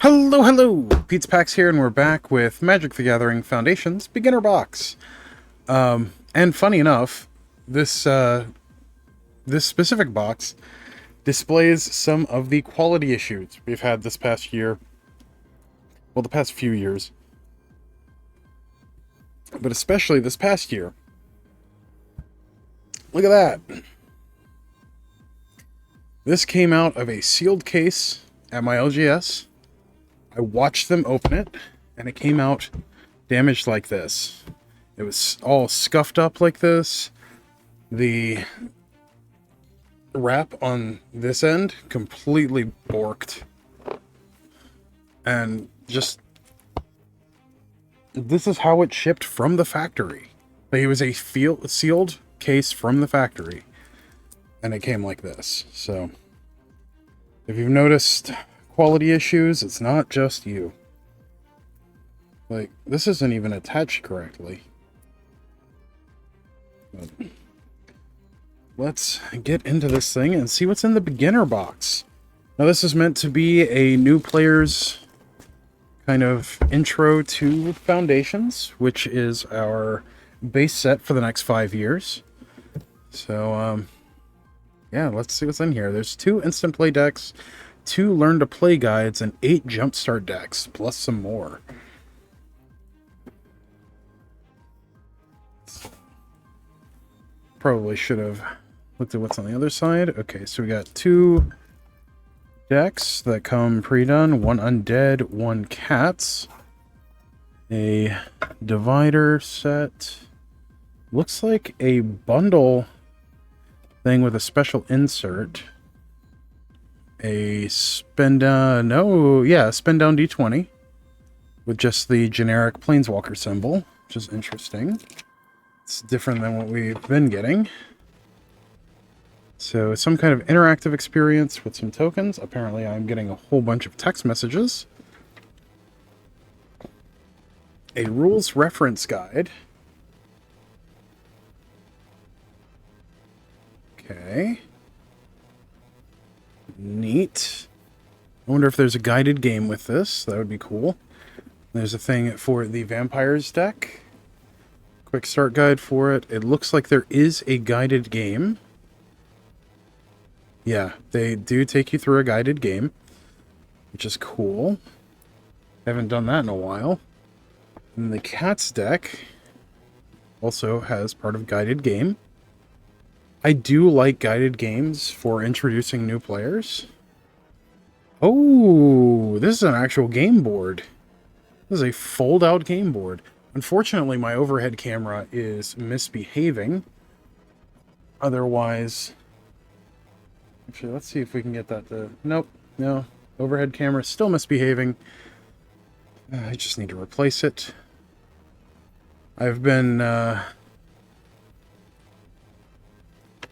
Hello! Pete's Pax here, and we're back with Magic the Gathering Foundations Beginner Box. And funny enough, this specific box displays some of the quality issues we've had this past year. Well, the past few years. But especially this past year. Look at that! This came out of a sealed case at my LGS. I watched them open it, and it came out damaged like this. It was all scuffed up like this. The wrap on this end completely borked. And just... this is how it shipped from the factory. Like, it was a sealed case from the factory. And it came like this. So, if you've noticed quality issues, it's not just you. Like, this isn't even attached correctly. But let's get into this thing and see what's in the beginner box. Now, this is meant to be a new player's kind of intro to Foundations, which is our base set for the next 5 years. So, yeah, let's see what's in here. There's 2 instant play decks, 2 learn to play guides, and 8 jumpstart decks, plus some more. Probably should have looked at what's on the other side. Okay, so we got 2 decks that come pre-done, 1 undead, 1 cats, a divider set, looks like a bundle thing with a special insert, a spin down D20 with just the generic Planeswalker symbol, which is interesting. It's different than what we've been getting. So some kind of interactive experience with some tokens. Apparently I'm getting a whole bunch of text messages. A rules reference guide. Okay. Neat. I wonder if there's a guided game with this. That would be cool. There's a thing for the Vampires deck. Quick start guide for it. It looks like there is a guided game. Yeah, they do take you through a guided game, which is cool. Haven't done that in a while. And the Cats deck also has part of guided game. I do like guided games for introducing new players. Oh, this is an actual game board. This is a fold-out game board. Unfortunately, my overhead camera is misbehaving. Otherwise... actually, let's see if we can get that to... nope, no. Overhead camera is still misbehaving. I just need to replace it. I've been... a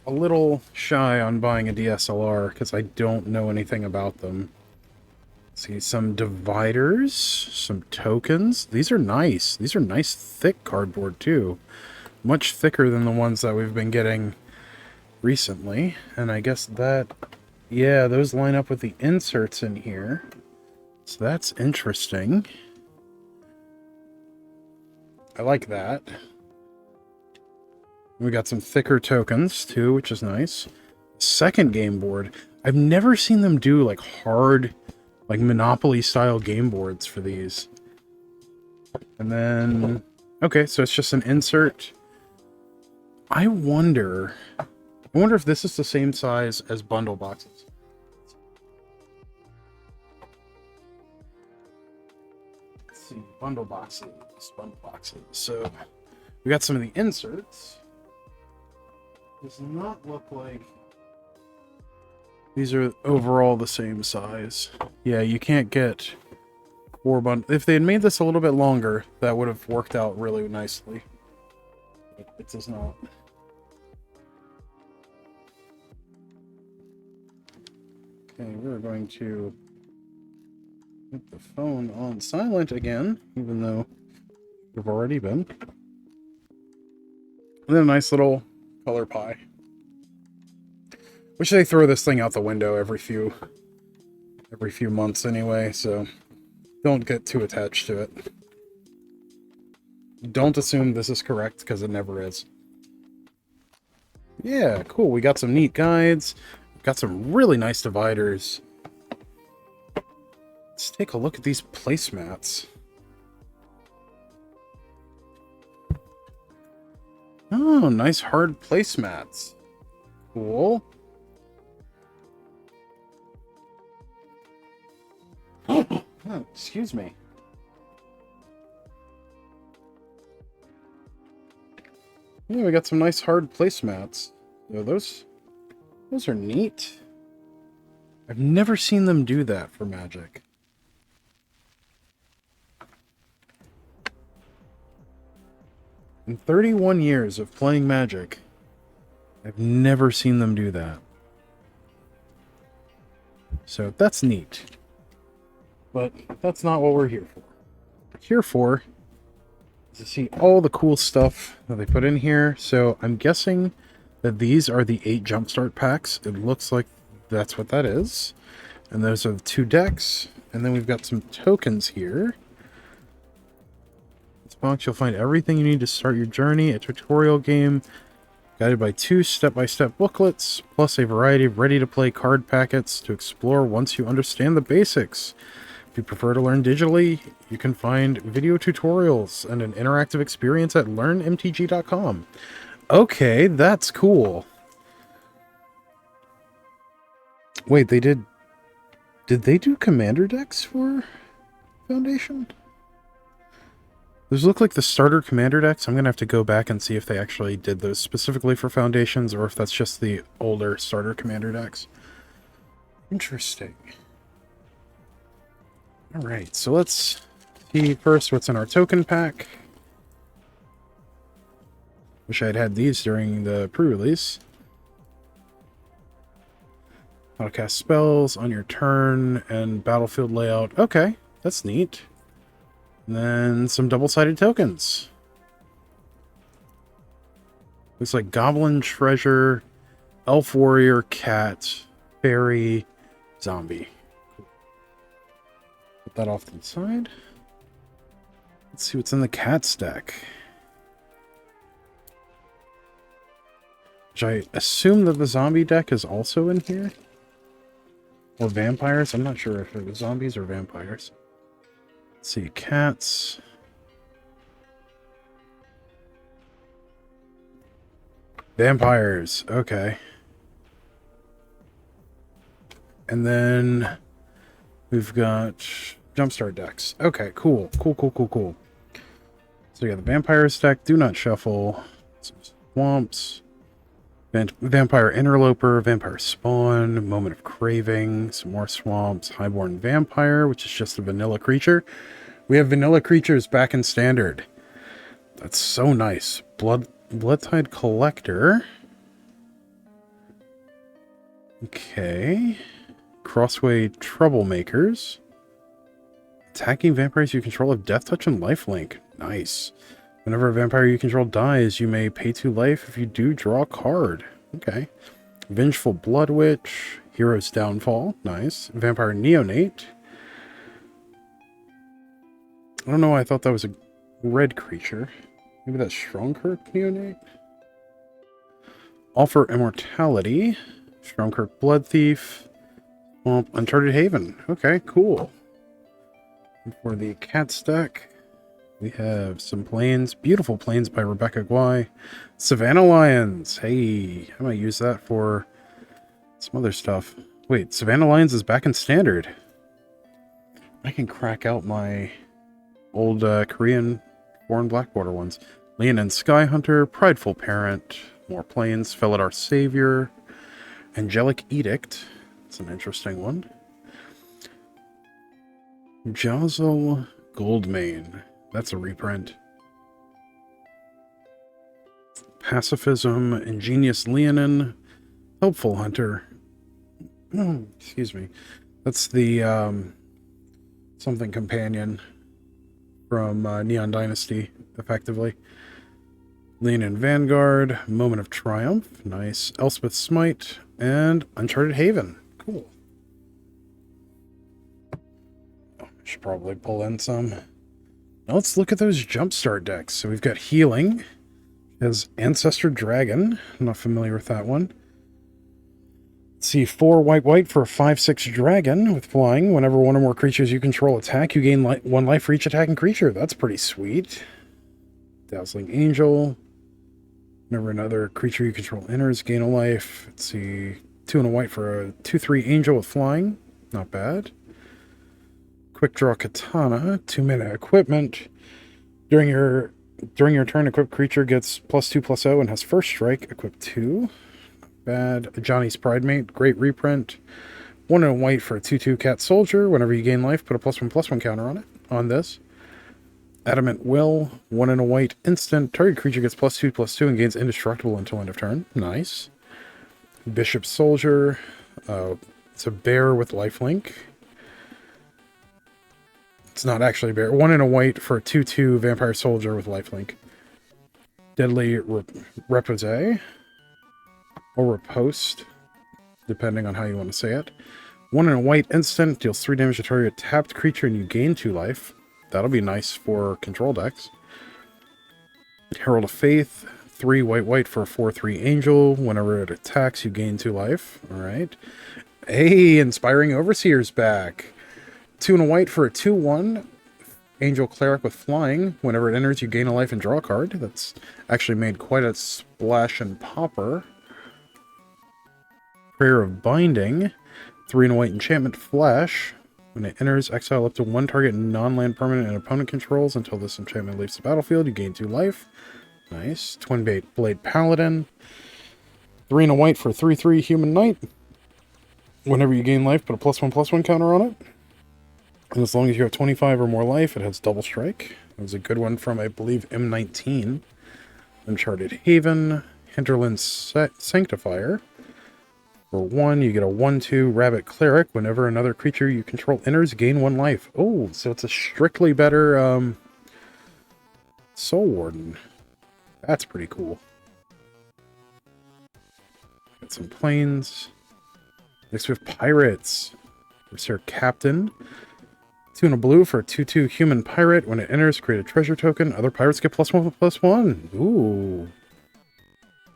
little shy on buying a DSLR because I don't know anything about them. See, some dividers, some tokens. These are nice. These are nice thick cardboard too. Much thicker than the ones that we've been getting recently. And I guess that, yeah, those line up with the inserts in here. So that's interesting. I like that. We got some thicker tokens, too, which is nice. Second game board. I've never seen them do, like, hard, like, Monopoly-style game boards for these. And then... okay, so it's just an insert. I wonder if this is the same size as bundle boxes. Let's see, bundle boxes. So, we got some of the inserts. Does not look like these are overall the same size. Yeah, you can't get 4 bundles. If they had made this a little bit longer, that would have worked out really nicely. It does not. Okay, we're going to put the phone on silent again, even though we've already been. And then a nice little color pie. Wish they throw this thing out the window every few months anyway, so Don't get too attached to it. Don't assume this is correct, because it never is. Yeah, cool. We got some neat guides. Got some really nice dividers. Let's take a look at these placemats. Oh, nice hard placemats. Cool. Oh, excuse me. Yeah, we got some nice hard placemats. Oh, those are neat. I've never seen them do that for Magic. In 31 years of playing Magic, I've never seen them do that. So that's neat. But that's not what we're here for. What we're here for is to see all the cool stuff that they put in here. So I'm guessing that these are the 8 Jumpstart packs. It looks like that's what that is. And those are the 2 decks. And then we've got some tokens here. In this box, you'll find everything you need to start your journey, a tutorial game, guided by 2 step-by-step booklets, plus a variety of ready-to-play card packets to explore once you understand the basics. If you prefer to learn digitally, you can find video tutorials and an interactive experience at learnmtg.com. Okay, that's cool. Wait, did they do commander decks for Foundation? Those look like the starter commander decks. I'm going to have to go back and see if they actually did those specifically for Foundations, or if that's just the older starter commander decks. Interesting. Alright, so let's see first what's in our token pack. Wish I had had these during the pre-release. How to cast spells on your turn and battlefield layout. Okay, that's neat. And then some double-sided tokens. Looks like Goblin Treasure, Elf Warrior, Cat, Fairy, Zombie. Put that off to the side. Let's see what's in the Cat's deck. Which I assume that the Zombie deck is also in here. Or Vampires. I'm not sure if it was Zombies or Vampires. Let's see, Cats. Vampires. Okay. And then we've got Jumpstart decks. Okay, cool. Cool. So we got the Vampires deck, Do Not Shuffle, some Swamps, Vampire Interloper, Vampire Spawn, Moment of Craving, some more Swamps, Highborn Vampire, which is just a vanilla creature. We have vanilla creatures back in Standard. That's so nice. Bloodtide Collector. Okay. Crossway Troublemakers. Attacking vampires you control have Death Touch and Lifelink. Nice. Whenever a vampire you control dies, you may pay 2 life. If you do, draw a card. Okay. Vengeful Blood Witch. Hero's Downfall. Nice. Vampire Neonate. I don't know why I thought that was a red creature. Maybe that's Strongkirk Neonate? Offer Immortality. Strongkirk Blood Thief. Uncharted Haven. Okay, cool. And for the Cats deck, we have some planes. Beautiful Planes by Rebecca Guai. Savannah Lions. Hey, I might use that for some other stuff. Wait, Savannah Lions is back in Standard. I can crack out my old Korean foreign Blackwater ones. Leonin Sky Hunter, Prideful Parent, more planes. Felidar Savior, Angelic Edict. That's an interesting one. Josel Goldmane. That's a reprint. Pacifism, Ingenious Leonin, Helpful Hunter. Excuse me. That's the something companion from Neon Dynasty, effectively. Leonin Vanguard, Moment of Triumph. Nice. Elspeth Smite, and Uncharted Haven. Cool. Should probably pull in some. Now let's look at those jumpstart decks. So we've got Healing. Has Ancestor Dragon. I'm not familiar with that one. Let's see, 4 white for a 5/6 dragon with flying. Whenever one or more creatures you control attack, you gain 1 life for each attacking creature. That's pretty sweet. Dazzling Angel. Whenever another creature you control enters, gain a life. Let's see, 2 and a white for a 2/3 angel with flying. Not bad. Quick Draw Katana, 2-mana equipment. During your turn, equipped creature gets +2/+0 and has first strike. Equip 2. Not bad. Johnny's Pridemate, great reprint. 1 and a white for a 2/2 cat soldier. Whenever you gain life, put a +1/+1 counter on it. On this. Adamant Will, 1 and a white instant. Target creature gets +2/+2 and gains indestructible until end of turn. Nice. Bishop Soldier. It's a bear with lifelink. It's not actually a bear. 1 and a white for a 2/2 vampire soldier with lifelink. Deadly Repose. Or Riposte, depending on how you want to say it. 1 and a white instant. Deals 3 damage to target tapped creature and you gain 2 life. That'll be nice for control decks. Herald of Faith. 3 white for a 4/3 angel. Whenever it attacks, you gain 2 life. Alright. Hey, Inspiring Overseer's back. 2 and a white for a 2/1 angel cleric with flying. Whenever it enters, you gain a life and draw a card. That's actually made quite a splash and popper. Prayer of Binding. 3 and a white enchantment flash. When it enters, exile up to 1 target non-land permanent and opponent controls until this enchantment leaves the battlefield. You gain 2 life. Nice. Twin Blade Paladin. 3 and a white for 3/3 human knight. Whenever you gain life, put a +1/+1 counter on it. And as long as you have 25 or more life, it has double strike. It was a good one from, I believe, M19. Uncharted Haven. Hinterland Sanctifier. For 1, you get a 1/2 Rabbit Cleric. Whenever another creature you control enters, gain 1 life. Oh, so it's a strictly better Soul Warden. That's pretty cool. Got some planes. Next we have Pirates. There's our Captain. 2 and a blue for a 2/2 human pirate. When it enters, create a treasure token. Other pirates get +1/+1. Ooh.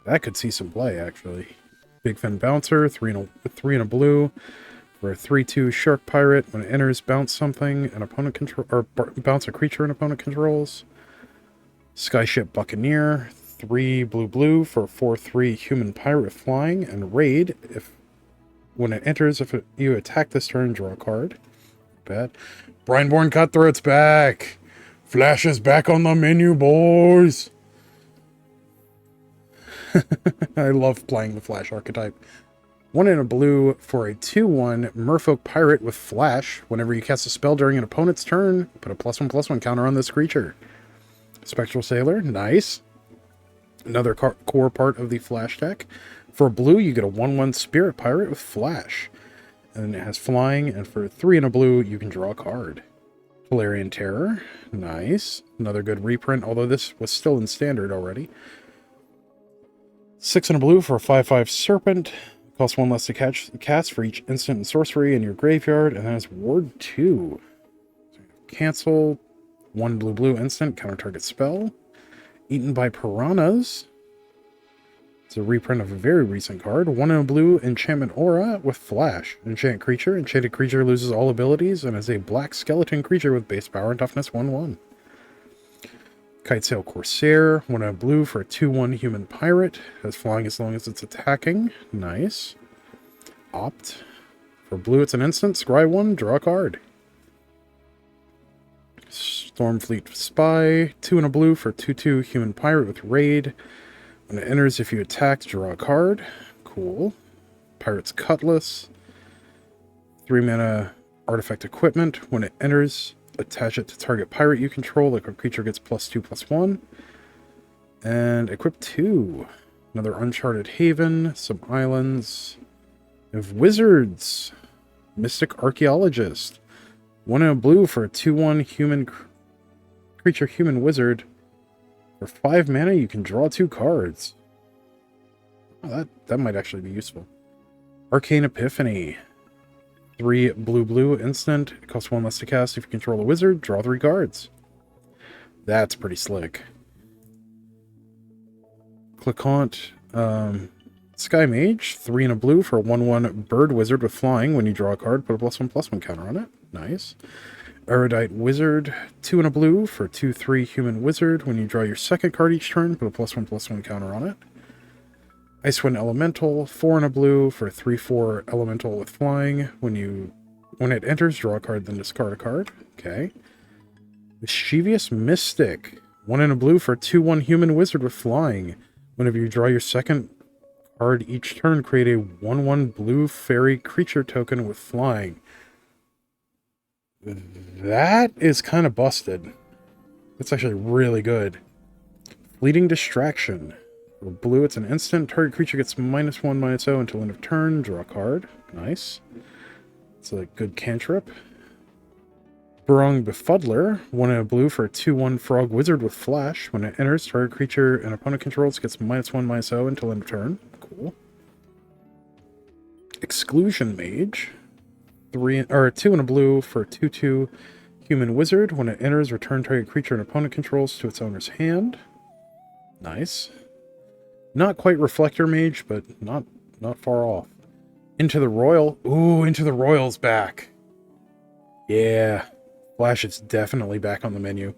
That could see some play, actually. Big Fin Bouncer, 3 and a blue for a 3/2 shark pirate. When it enters, bounce something an opponent control, or bounce a creature an opponent controls. Skyship Buccaneer, 3 blue for a 4/3 human pirate with flying. And Raid, when it enters, if you attack this turn, draw a card. Bad. Brineborn Cutthroat's back. Flash is back on the menu, boys. I love playing the Flash archetype. 1 and a blue for a 2/1 Merfolk Pirate with Flash. Whenever you cast a spell during an opponent's turn, put a +1/+1 counter on this creature. Spectral Sailor, nice. Another core part of the Flash deck. For blue, you get a 1/1 Spirit Pirate with Flash. And it has flying, and for 3 and a blue, you can draw a card. Valerian Terror, nice. Another good reprint, although this was still in standard already. 6 and a blue for a 5/5 Serpent. Costs 1 less to cast for each instant and sorcery in your graveyard, and that has Ward 2. Cancel. 1 blue instant, counter target spell. Eaten by Piranhas. It's a reprint of a very recent card. 1 and a blue Enchantment Aura with Flash. Enchant creature. Enchanted creature loses all abilities and is a black skeleton creature with base power and toughness 1/1. Kitesail Corsair. 1 and a blue for a 2/1 human pirate. Has flying as long as it's attacking. Nice. Opt. For blue, it's an instant. Scry 1, draw a card. Stormfleet Spy. 2 and a blue for 2/2 human pirate with Raid. When it enters, if you attack, draw a card. Cool. Pirate's Cutlass. 3 mana artifact equipment. When it enters, attach it to target pirate you control. Like a creature gets +2/+1. And equip 2. Another Uncharted Haven. Some islands. We have Wizards. Mystic Archaeologist. 1 and a blue for a 2/1 human creature human wizard. For 5 mana, you can draw 2 cards. Oh, that might actually be useful. Arcane Epiphany. 3 blue instant. It costs 1 less to cast. If you control a wizard, draw 3 cards. That's pretty slick. Cliquant, Sky Mage, 3 and a blue for a 1/1 bird wizard with flying. When you draw a card, put a +1/+1 counter on it. Nice. Erudite Wizard, 2 and a blue for 2/3 human wizard. When you draw your second card each turn, put a +1/+1 counter on it. Icewind Elemental, 4 and a blue for 3/4 elemental with flying. When it enters, draw a card, then discard a card. Okay. Mischievous Mystic, 1 and a blue for 2/1 human wizard with flying. Whenever you draw your second card each turn, create a 1/1 blue fairy creature token with flying. That is kind of busted. That's actually really good. Fleeting Distraction. For blue, it's an instant. Target creature gets -1/-0 until end of turn. Draw a card. Nice. It's a good cantrip. Barong Befuddler, 1 and a blue for a 2/1 frog wizard with flash. When it enters, target creature an opponent controls gets -1/-0 until end of turn. Cool. Exclusion Mage, 2 and a blue for a 2/2 human wizard. When it enters, return target creature an opponent controls to its owner's hand. Nice. Not quite Reflector Mage, but not far off. Into the Royal. Ooh, Into the Royal's back. Yeah. Flash is definitely back on the menu.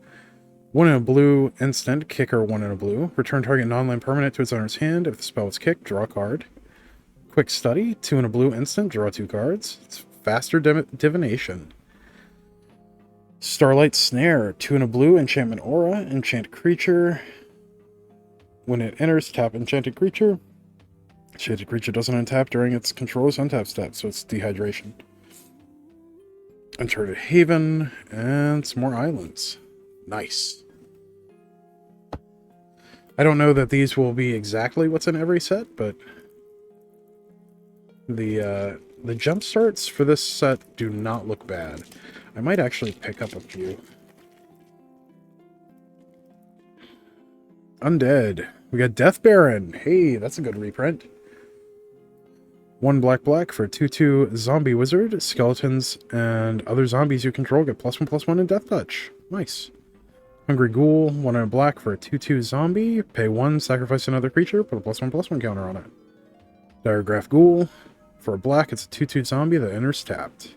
1 and a blue instant, kicker 1 and a blue. Return target non-land permanent to its owner's hand. If the spell is kicked, draw a card. Quick Study, 2 and a blue instant, draw 2 cards. It's faster divination. Starlight Snare, 2 and a blue, enchantment aura, enchant creature. When it enters, tap enchanted creature. Enchanted creature doesn't untap during its controller's untap step, so it's dehydration. Uncharted Haven, and some more islands. Nice. I don't know that these will be exactly what's in every set, but the jump starts for this set do not look bad. I might actually pick up a few. Undead. We got Death Baron. Hey, that's a good reprint. 1 black for 2/2 zombie wizard. Skeletons and other zombies you control get +1/+1 in Death Touch. Nice. Hungry Ghoul, 1 and a black for a 2/2 zombie. Pay 1, sacrifice another creature, put a +1/+1 counter on it. Diregraph Ghoul, for a black, it's a 2/2 zombie that enters tapped.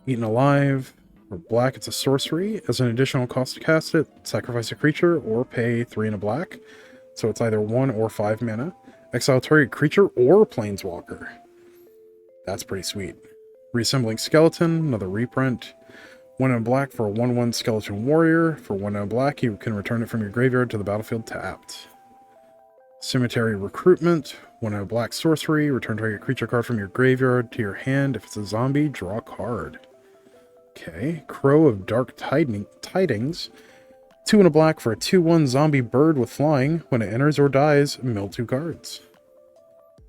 Eaten Alive, for black, it's a sorcery. As an additional cost to cast it, sacrifice a creature or pay 3 and a black. So it's either 1 or 5 mana. Exile target creature or planeswalker. That's pretty sweet. Reassembling Skeleton, another reprint. 1 and a black for a 1/1 skeleton warrior. For 1 and a black, you can return it from your graveyard to the battlefield tapped. Cemetery Recruitment, 1 and a black sorcery. Return target creature card from your graveyard to your hand. If it's a zombie, draw a card. Okay. Crow of Dark Tidings. 2 and a black for a 2/1 zombie bird with flying. When it enters or dies, mill 2 cards.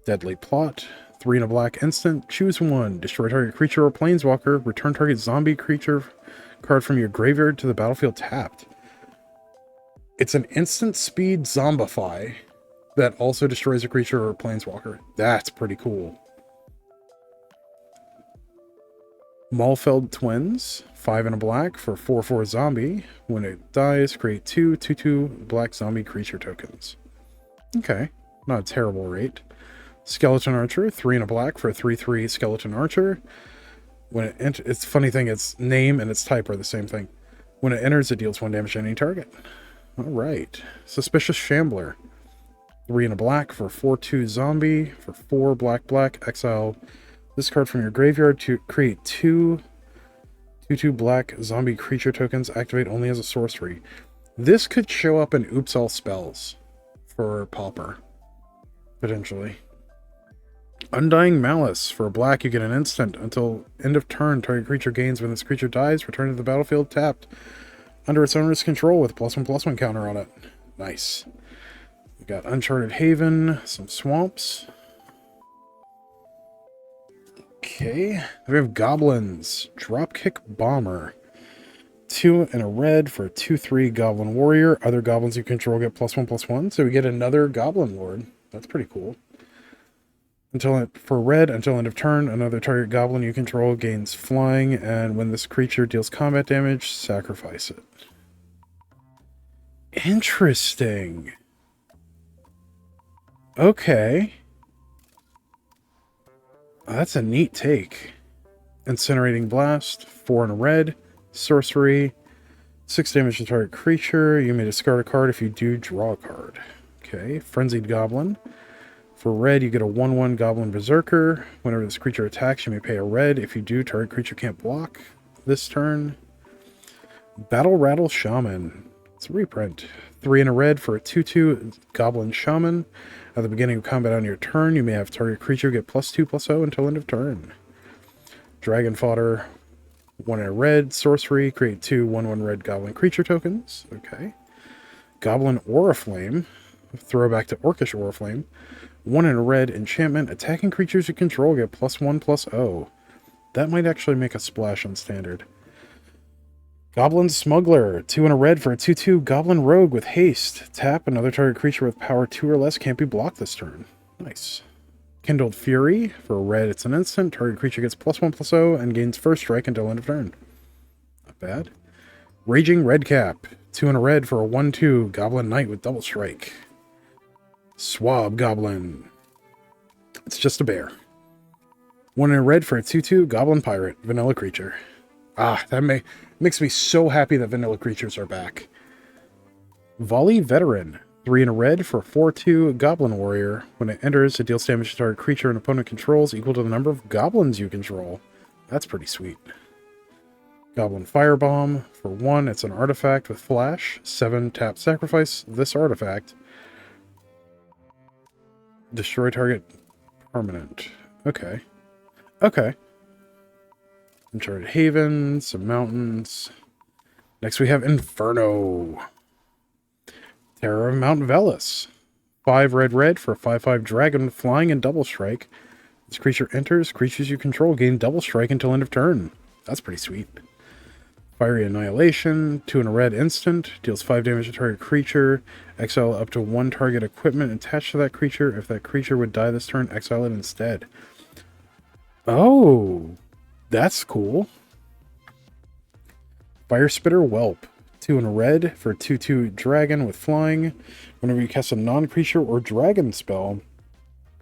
Deadly Plot. 3 and a black instant. Choose 1. Destroy target creature or planeswalker. Return target zombie creature card from your graveyard to the battlefield tapped. It's an instant speed zombify that also destroys a creature or a planeswalker. That's pretty cool. Malfeld Twins, 5 and a black for 4/4 zombie. When it dies, create 2/2 black zombie creature tokens. Okay, not a terrible rate. Skeleton Archer, 3 and a black for a 3/3 Skeleton Archer. When it's funny thing, its name and its type are the same thing. When it enters, it deals 1 damage to any target. Alright. Suspicious Shambler, 3 and a black for 4/2 zombie. For 4 black, exile this card from your graveyard to create 2/2 black zombie creature tokens. Activate only as a sorcery. This could show up in Oops All Spells for Pauper, potentially. Undying Malice. For a black, you get an instant. Until end of turn, target creature gains. When this creature dies, return to the battlefield tapped under its owner's control with a +1/+1 counter on it. Nice. We got Uncharted Haven, some swamps. Okay, we have Goblins. Dropkick Bomber. 2 and a red for a 2/3 Goblin Warrior. Other goblins you control get +1/+1. So we get another Goblin Lord. That's pretty cool. For red, until end of turn, another target goblin you control gains flying, and when this creature deals combat damage, sacrifice it. Interesting. Okay. That's a neat take. Incinerating Blast, 4 in a red, sorcery, 6 damage to target creature. You may discard a card. If you do, draw a card. Okay, Frenzied Goblin. For red, you get a 1/1 Goblin Berserker. Whenever this creature attacks, you may pay a red. If you do, target creature can't block this turn. Battle Rattle Shaman. It's a reprint. 3 in a red for a 2/2 Goblin Shaman. At the beginning of combat on your turn, you may have target creature get +2/+0 until end of turn. Dragon Fodder. 1 in a red, sorcery. Create 2 1/1 red Goblin creature tokens. Okay. Goblin Oriflame. Throwback to Orcish Oriflame. 1 in a red, enchantment. Attacking creatures you control get +1/+0. That might actually make a splash on standard. Goblin Smuggler. 2 in a red for a 2/2 Goblin Rogue with haste. Tap, another target creature with power 2 or less can't be blocked this turn. Nice. Kindled Fury. For a red, it's an instant. Target creature gets +1/+0 and gains first strike until end of turn. Not bad. Raging Redcap. 2 in a red for a 1/2 Goblin Knight with double strike. Swab Goblin. It's just a bear. 1 in a red for a 2/2 Goblin Pirate. Vanilla creature. Ah, that makes me so happy that vanilla creatures are back. Volley Veteran. 3 in a red for a 4/2 Goblin Warrior. When it enters, it deals damage to target creature an opponent controls equal to the number of goblins you control. That's pretty sweet. Goblin Firebomb. For 1, it's an artifact with flash. 7, tap, sacrifice this artifact. Destroy target permanent. Okay. Okay. Uncharted Haven, some mountains. Next we have Inferno. Terror of Mount Velis. 5 red for a 5/5 dragon flying and double strike. This creature enters, creatures you control gain double strike until end of turn. That's pretty sweet. Fiery Annihilation. 2 in a red instant. Deals 5 damage to target creature. Exile up to 1 target equipment attached to that creature. If that creature would die this turn, exile it instead. Oh, that's cool. Fire Spitter Whelp. 2 in a red for a 2/2 dragon with flying. Whenever you cast a non-creature or dragon spell,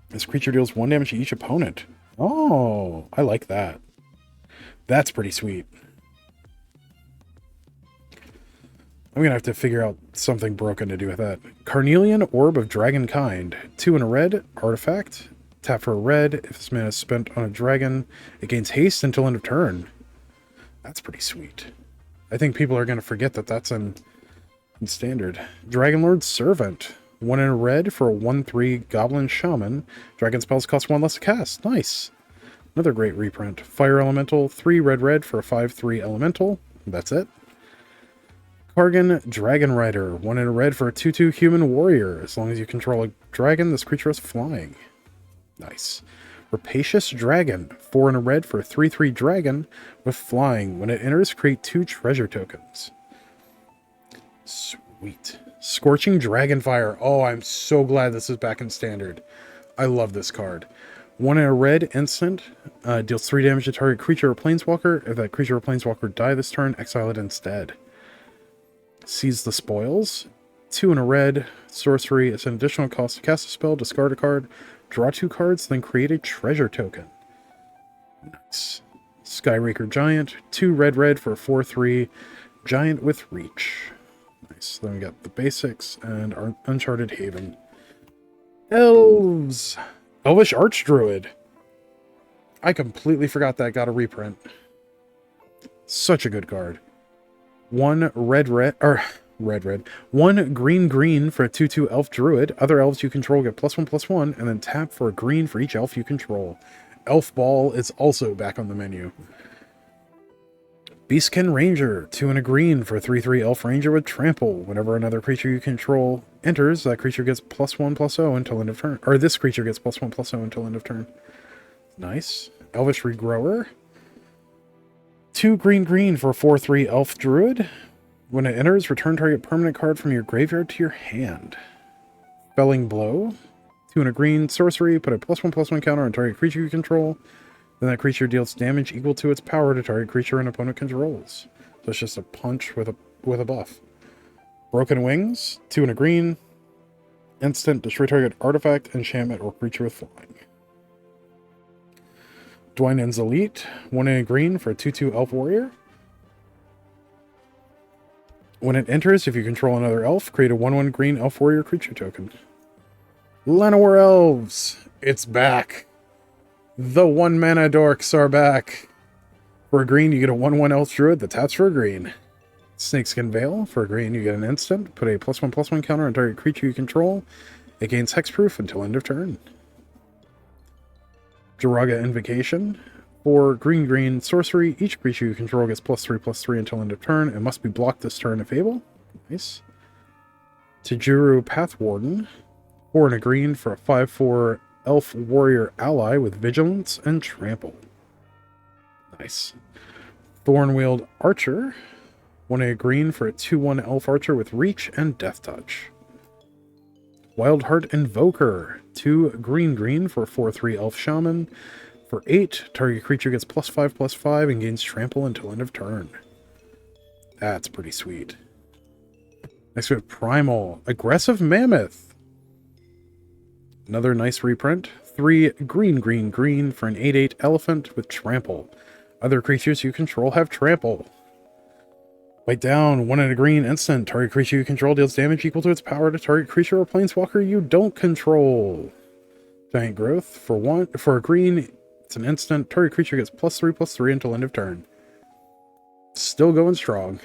this creature deals 1 damage to each opponent. Oh, I like that. That's pretty sweet. I'm going to have to figure out something broken to do with that. Carnelian Orb of Dragonkind. 2 in a red, artifact. Tap for a red. If this mana is spent on a dragon, it gains haste until end of turn. That's pretty sweet. I think people are going to forget that that's in standard. Dragonlord's Servant. 1 in a red for a 1/3 Goblin Shaman. Dragon spells cost 1 less to cast. Nice. Another great reprint. Fire Elemental. 3 red for a 5/3 Elemental. That's it. Kargan Dragon Rider. 1 in a red for a 2/2 Human Warrior. As long as you control a dragon, this creature is flying. Nice. Rapacious Dragon. 4 in a red for a 3/3 dragon with flying. When it enters, create 2 treasure tokens. Sweet. Scorching Dragonfire. Oh, I'm so glad this is back in standard. I love this card. 1 in a red instant. Deals 3 damage to target creature or planeswalker. If that creature or planeswalker die this turn, exile it instead. Seize the Spoils. 2 in a red. Sorcery. It's an additional cost to cast a spell, discard a card, draw 2 cards, then create a treasure token. Nice. Skyraker Giant. 2 red for a 4/3 giant with reach. Nice. Then we got the basics and our Uncharted Haven. Elves. Elvish Archdruid. I completely forgot that got a reprint. Such a good card. 1 red. 1 green for a 2/2 elf druid. Other elves you control get +1/+1, and then tap for a green for each elf you control. Elf Ball is also back on the menu. Beastkin Ranger. 2 and a green for a 3/3 elf ranger with trample. Whenever another creature you control enters, that creature gets +1/+0 until end of turn. Or this creature gets +1/+0 until end of turn. Nice. Elvish Regrower. 2 green for a 4/3 elf druid. When it enters, return target permanent card from your graveyard to your hand. Felling Blow. 2 and a green, sorcery, put a +1/+1 counter on target creature you control. Then that creature deals damage equal to its power to target creature an opponent controls. So it's just a punch with a buff. Broken Wings, 2 and a green, instant, destroy target artifact, enchantment, or creature with flying. Dwynen's Elite, 1 and a green for a 2/2 elf warrior. When it enters, if you control another elf, create a 1/1 green elf warrior creature token. Llanowar Elves, it's back. The 1-mana dorks are back. For a green, you get a 1/1 elf druid that taps for a green. Snakeskin Veil, for a green, you get an instant. Put a +1/+1 counter on target creature you control. It gains hexproof until end of turn. Jiraga Invocation, for green, sorcery, each creature you control gets +3/+3 until end of turn. It must be blocked this turn if able. Nice. Tajuru Pathwarden, 4 and a green for a 5/4 elf warrior ally with vigilance and trample. Nice. Thornwield Archer, 1 and a green for a 2/1 elf archer with reach and death touch. Wildheart Invoker, 2 green for a 4/3 elf shaman. For 8, target creature gets +5/+5 and gains trample until end of turn. That's pretty sweet. Next we have Primal, Aggressive Mammoth. Another nice reprint. 3 green for an 8/8 elephant with trample. Other creatures you control have trample. White down, 1 and a green, instant. Target creature you control deals damage equal to its power to target creature or planeswalker you don't control. Giant Growth, for a green, it's an instant. Target creature gets +3/+3 until end of turn. Still going strong.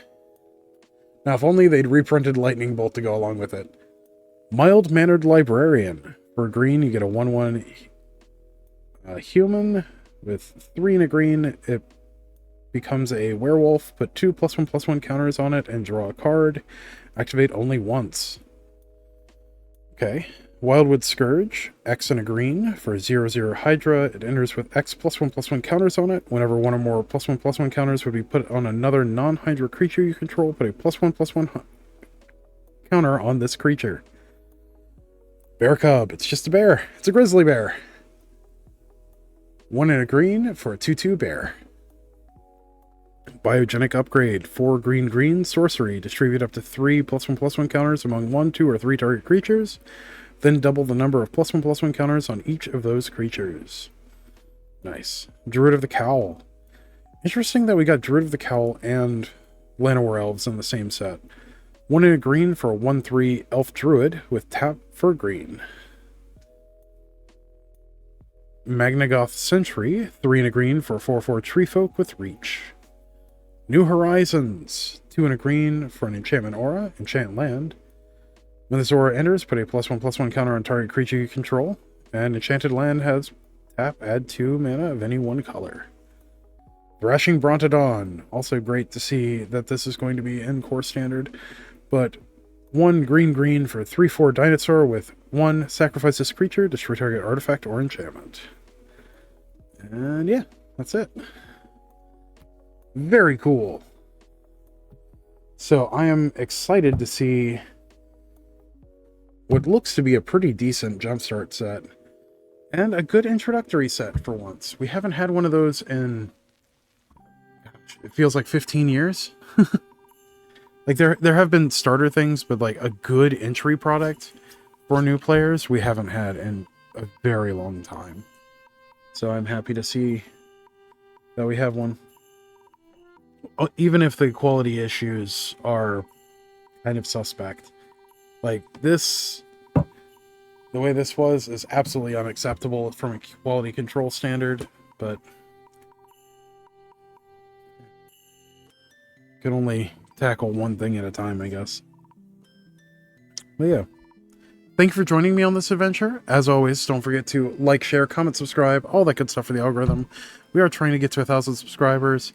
Now, if only they'd reprinted Lightning Bolt to go along with it. Mild-Mannered Librarian. For a green, you get a 1/1 human with 3 and a green. It becomes a werewolf. Put 2 +1/+1 counters on it and draw a card. Activate only once. Okay. Wildwood Scourge, X and a green for a 0/0 Hydra. It enters with X +1/+1 counters on it. Whenever one or more +1/+1 counters would be put on another non-Hydra creature you control, put a +1/+1 counter on this creature. Bear Cub, it's just a bear. It's a grizzly bear. 1 and a green for a 2/2 bear. Biogenic Upgrade, 4 green, sorcery. Distribute up to 3 +1/+1 counters among 1, 2, or 3 target creatures. Then double the number of +1/+1 counters on each of those creatures. Nice. Druid of the Cowl. Interesting that we got Druid of the Cowl and Llanowar Elves in the same set. 1 and a green for a 1/3 elf druid with tap for green. Magnagoth Sentry, 3 and a green for a 4/4 tree folk with reach. New Horizons, 2 and a green for an enchantment aura, enchant land. When this aura enters, put a +1/+1 counter on target creature you control, and enchanted land has tap, add 2 mana of any one color. Thrashing Brontodon, also great to see that this is going to be in core standard, but 1 green for a 3/4 dinosaur with 1 sacrifice this creature, destroy target artifact or enchantment. And yeah, that's it. Very cool. So I am excited to see what looks to be a pretty decent jumpstart set and a good introductory set for once. We haven't had one of those in, gosh, it feels like 15 years. Like there have been starter things, but like a good entry product for new players we haven't had in a very long time. So I'm happy to see that we have one. Even if the quality issues are kind of suspect. Like this, the way this was is absolutely unacceptable from a quality control standard, but can only tackle one thing at a time, I guess. But yeah. Thank you for joining me on this adventure. As always, don't forget to like, share, comment, subscribe, all that good stuff for the algorithm. We are trying to get to 1,000 subscribers.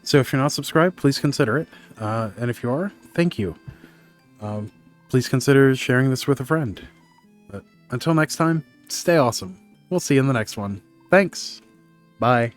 So if you're not subscribed, please consider it. And if you are, thank you. Please consider sharing this with a friend. But until next time, stay awesome. We'll see you in the next one. Thanks. Bye.